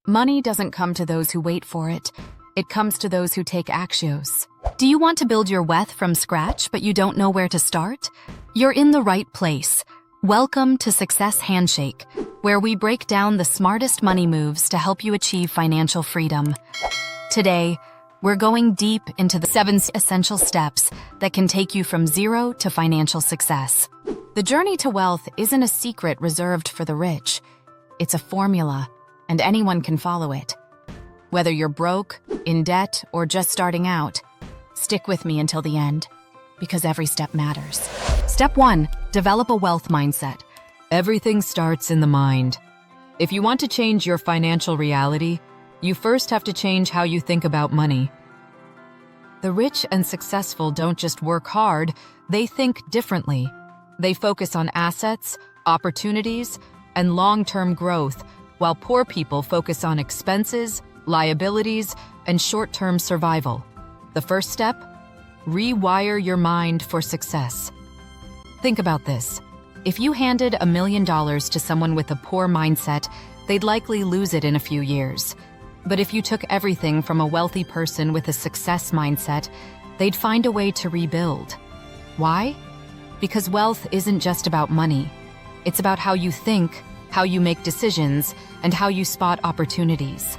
Money doesn't come to those who wait for it. It comes to those who take actions. Do you want to build your wealth from scratch, but you don't know where to start? You're in the right place. Welcome to Success Handshake, where we break down the smartest money moves to help you achieve financial freedom. Today, we're going deep into the 7 essential steps that can take you from zero to financial success. The journey to wealth isn't a secret reserved for the rich. It's a formula, and anyone can follow it. Whether you're broke, in debt, or just starting out, stick with me until the end, because every step matters. Step 1, develop a wealth mindset. Everything starts in the mind. If you want to change your financial reality, you first have to change how you think about money. The rich and successful don't just work hard, they think differently. They focus on assets, opportunities, and long-term growth, while poor people focus on expenses, liabilities, and short-term survival. The first step? Rewire your mind for success. Think about this. If you handed $1 million to someone with a poor mindset, they'd likely lose it in a few years. But if you took everything from a wealthy person with a success mindset, they'd find a way to rebuild. Why? Because wealth isn't just about money. It's about how you think, how you make decisions, and how you spot opportunities.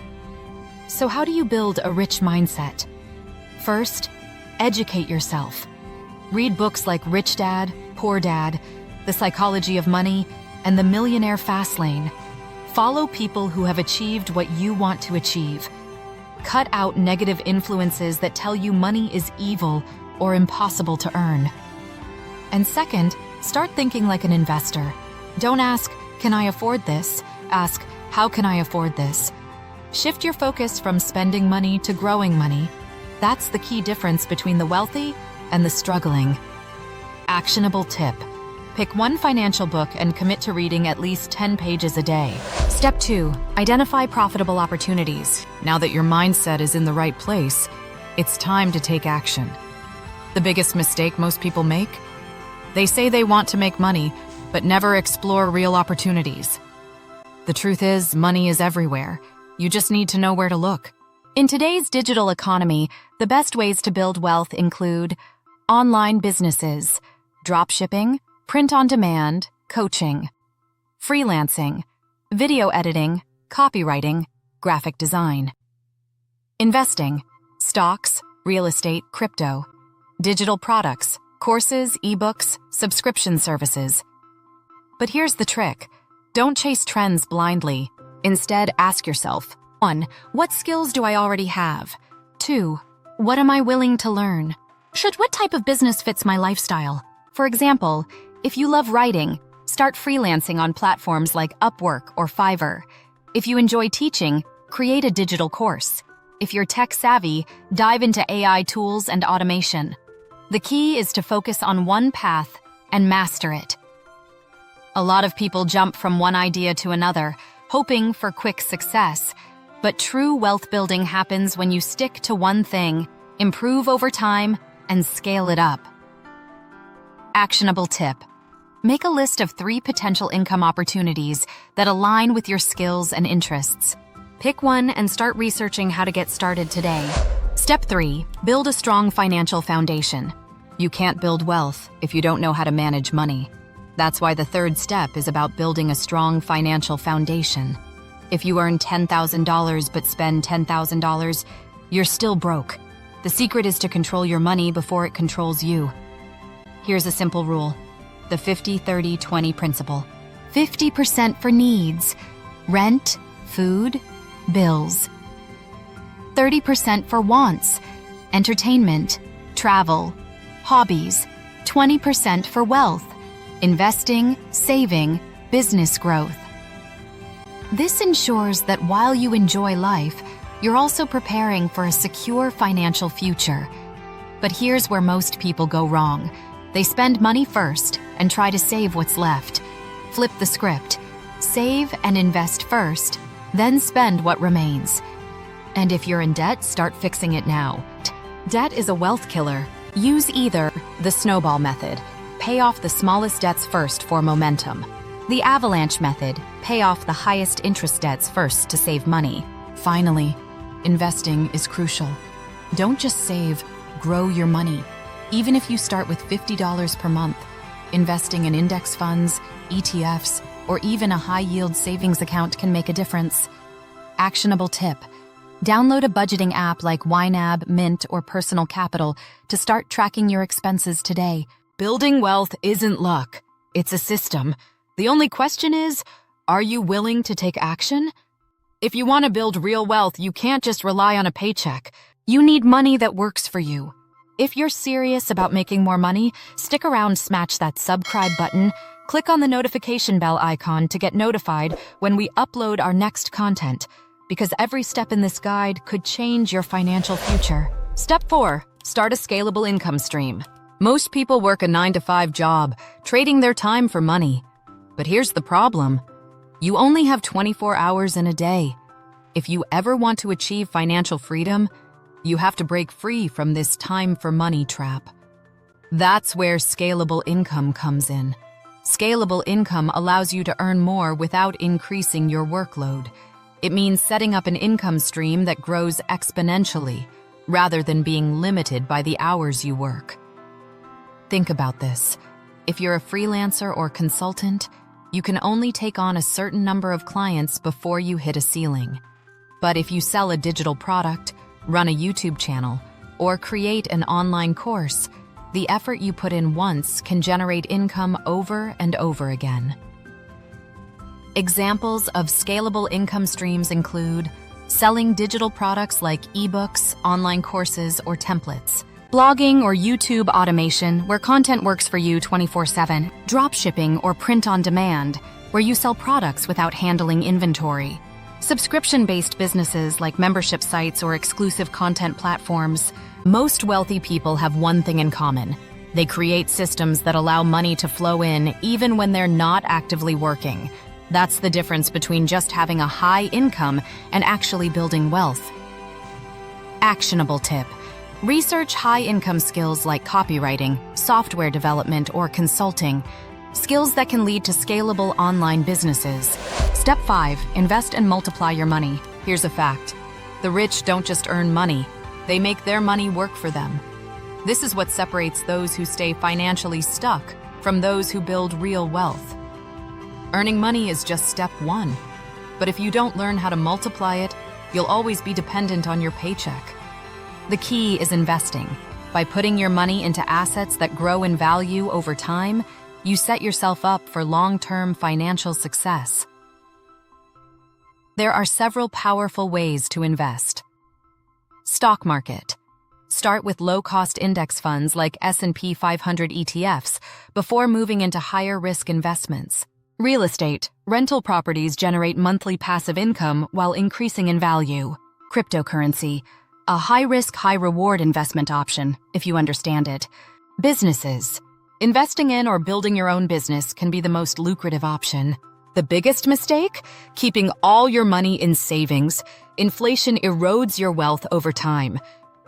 So how do you build a rich mindset? First, educate yourself. Read books like Rich Dad, Poor Dad, The Psychology of Money, and The Millionaire Fastlane. Follow people who have achieved what you want to achieve. Cut out negative influences that tell you money is evil or impossible to earn. And second, start thinking like an investor. Don't ask, "Can I afford this?" Ask, "How can I afford this?" Shift your focus from spending money to growing money. That's the key difference between the wealthy and the struggling. Actionable tip. Pick one financial book and commit to reading at least 10 pages a day. Step 2, identify profitable opportunities. Now that your mindset is in the right place, it's time to take action. The biggest mistake most people make? They say they want to make money, but never explore real opportunities. The truth is, money is everywhere. You just need to know where to look. In today's digital economy, the best ways to build wealth include online businesses, dropshipping, print-on-demand, coaching, freelancing, video editing, copywriting, graphic design. Investing, stocks, real estate, crypto, digital products, courses, ebooks, subscription services. But here's the trick. Don't chase trends blindly. Instead, ask yourself, 1. What skills do I already have? 2. What am I willing to learn? What type of business fits my lifestyle? For example, if you love writing, start freelancing on platforms like Upwork or Fiverr. If you enjoy teaching, create a digital course. If you're tech-savvy, dive into AI tools and automation. The key is to focus on one path and master it. A lot of people jump from one idea to another, hoping for quick success. But true wealth building happens when you stick to one thing, improve over time, and scale it up. Actionable tip. Make a list of 3 potential income opportunities that align with your skills and interests. Pick one and start researching how to get started today. Step 3. Build a strong financial foundation. You can't build wealth if you don't know how to manage money. That's why the third step is about building a strong financial foundation. If you earn $10,000 but spend $10,000, you're still broke. The secret is to control your money before it controls you. Here's a simple rule. The 50-30-20 principle. 50% for needs, rent, food, bills. 30% for wants, entertainment, travel, hobbies. 20% for wealth, investing, saving, business growth. This ensures that while you enjoy life, you're also preparing for a secure financial future. But here's where most people go wrong. They spend money first and try to save what's left. Flip the script. Save and invest first, then spend what remains. And if you're in debt, start fixing it now. Debt is a wealth killer. Use either the snowball method. Pay off the smallest debts first for momentum. The avalanche method. Pay off the highest interest debts first to save money. Finally, investing is crucial. Don't just save, grow your money. Even if you start with $50 per month, investing in index funds, ETFs, or even a high-yield savings account can make a difference. Actionable tip: download a budgeting app like YNAB, Mint, or Personal Capital to start tracking your expenses today. Building wealth isn't luck, it's a system. The only question is, are you willing to take action? If you want to build real wealth, you can't just rely on a paycheck. You need money that works for you. If you're serious about making more money, stick around, smash that subscribe button, click on the notification bell icon to get notified when we upload our next content, because every step in this guide could change your financial future. Step 4. Start a scalable income stream. Most people work a 9-to-5 job, trading their time for money. But here's the problem. You only have 24 hours in a day. If you ever want to achieve financial freedom, you have to break free from this time for money trap. That's where scalable income comes in. Scalable income allows you to earn more without increasing your workload. It means setting up an income stream that grows exponentially, rather than being limited by the hours you work. Think about this. If you're a freelancer or consultant, you can only take on a certain number of clients before you hit a ceiling. But if you sell a digital product, run a YouTube channel, or create an online course, the effort you put in once can generate income over and over again. Examples of scalable income streams include selling digital products like ebooks, online courses, or templates, blogging or YouTube automation where content works for you 24/7, dropshipping or print on demand where you sell products without handling inventory, subscription-based businesses like membership sites or exclusive content platforms. Most wealthy people have one thing in common. They create systems that allow money to flow in even when they're not actively working. That's the difference between just having a high income and actually building wealth. Actionable tip: research high-income skills like copywriting, software development, or consulting, skills that can lead to scalable online businesses. Step 5. Invest and multiply your money. Here's a fact. The rich don't just earn money, they make their money work for them. This is what separates those who stay financially stuck from those who build real wealth. Earning money is just step 1. But if you don't learn how to multiply it, you'll always be dependent on your paycheck. The key is investing. By putting your money into assets that grow in value over time, you set yourself up for long-term financial success. There are several powerful ways to invest. Stock market. Start with low-cost index funds like S&P 500 ETFs before moving into higher-risk investments. Real estate. Rental properties generate monthly passive income while increasing in value. Cryptocurrency. A high-risk, high-reward investment option, if you understand it. Businesses. Investing in or building your own business can be the most lucrative option. The biggest mistake? Keeping all your money in savings. Inflation erodes your wealth over time.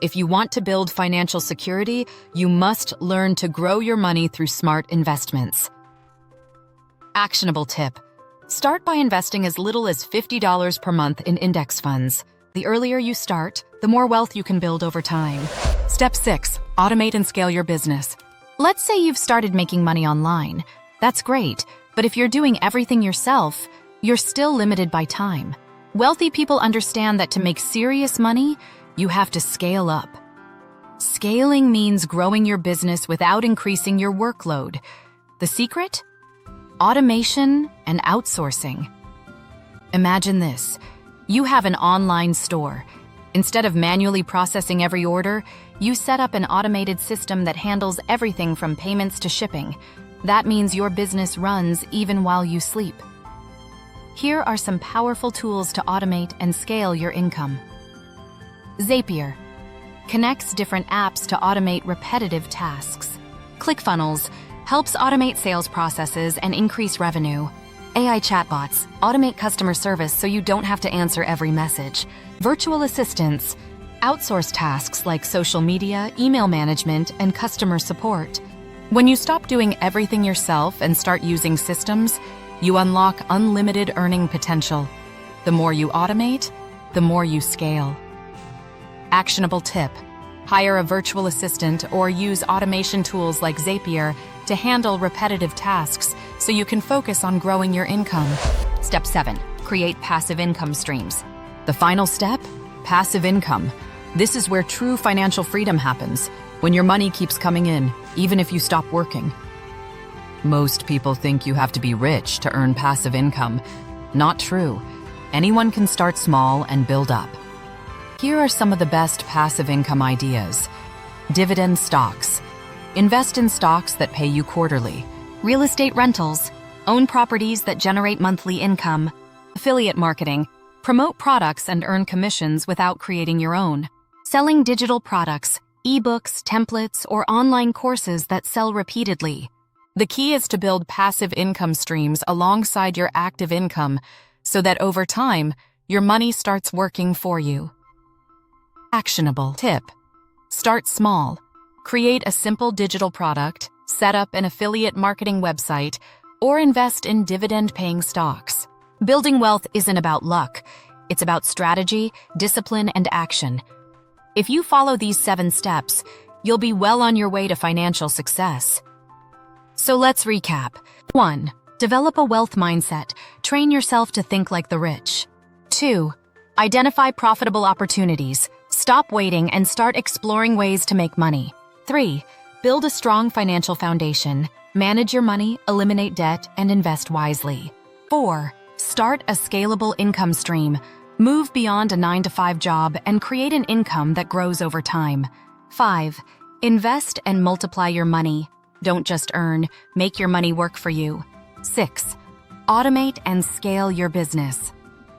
If you want to build financial security, you must learn to grow your money through smart investments. Actionable tip: start by investing as little as $50 per month in index funds. The earlier you start, the more wealth you can build over time. Step 6. Automate and scale your business. Let's say you've started making money online. That's great, but if you're doing everything yourself, you're still limited by time. Wealthy people understand that to make serious money, you have to scale up. Scaling means growing your business without increasing your workload. The secret? Automation and outsourcing. Imagine this. You have an online store. Instead of manually processing every order, you set up an automated system that handles everything from payments to shipping. That means your business runs even while you sleep. Here are some powerful tools to automate and scale your income. Zapier connects different apps to automate repetitive tasks. ClickFunnels helps automate sales processes and increase revenue. AI chatbots automate customer service so you don't have to answer every message. Virtual assistants outsource tasks like social media, email management, and customer support. When you stop doing everything yourself and start using systems, you unlock unlimited earning potential. The more you automate, the more you scale. Actionable tip: hire a virtual assistant or use automation tools like Zapier to handle repetitive tasks so you can focus on growing your income. Step 7. Create passive income streams. The final step? Passive income. This is where true financial freedom happens, when your money keeps coming in, even if you stop working. Most people think you have to be rich to earn passive income. Not true. Anyone can start small and build up. Here are some of the best passive income ideas. Dividend stocks. Invest in stocks that pay you quarterly. Real estate rentals. Own properties that generate monthly income. Affiliate marketing. Promote products and earn commissions without creating your own. Selling digital products, ebooks, templates, or online courses that sell repeatedly. The key is to build passive income streams alongside your active income so that over time, your money starts working for you. Actionable tip: start small. Create a simple digital product, set up an affiliate marketing website, or invest in dividend-paying stocks. Building wealth isn't about luck. It's about strategy, discipline, and action. If you follow these 7 steps, you'll be well on your way to financial success. So let's recap. 1. Develop a wealth mindset. Train yourself to think like the rich. 2. Identify profitable opportunities. Stop waiting and start exploring ways to make money. 3. Build a strong financial foundation. Manage your money, eliminate debt, and invest wisely. 4. Start a scalable income stream. Move beyond a 9-to-5 job and create an income that grows over time. 5. Invest and multiply your money. Don't just earn, make your money work for you. 6. Automate and scale your business.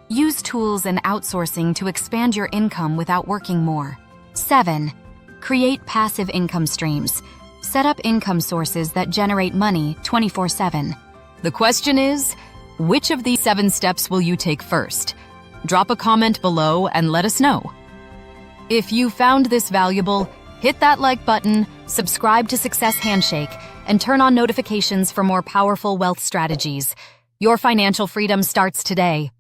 Use tools and outsourcing to expand your income without working more. 7. Create passive income streams. Set up income sources that generate money 24/7. The question is, which of these 7 steps will you take first? Drop a comment below and let us know. If you found this valuable, hit that like button, subscribe to Success Handshake, and turn on notifications for more powerful wealth strategies. Your financial freedom starts today.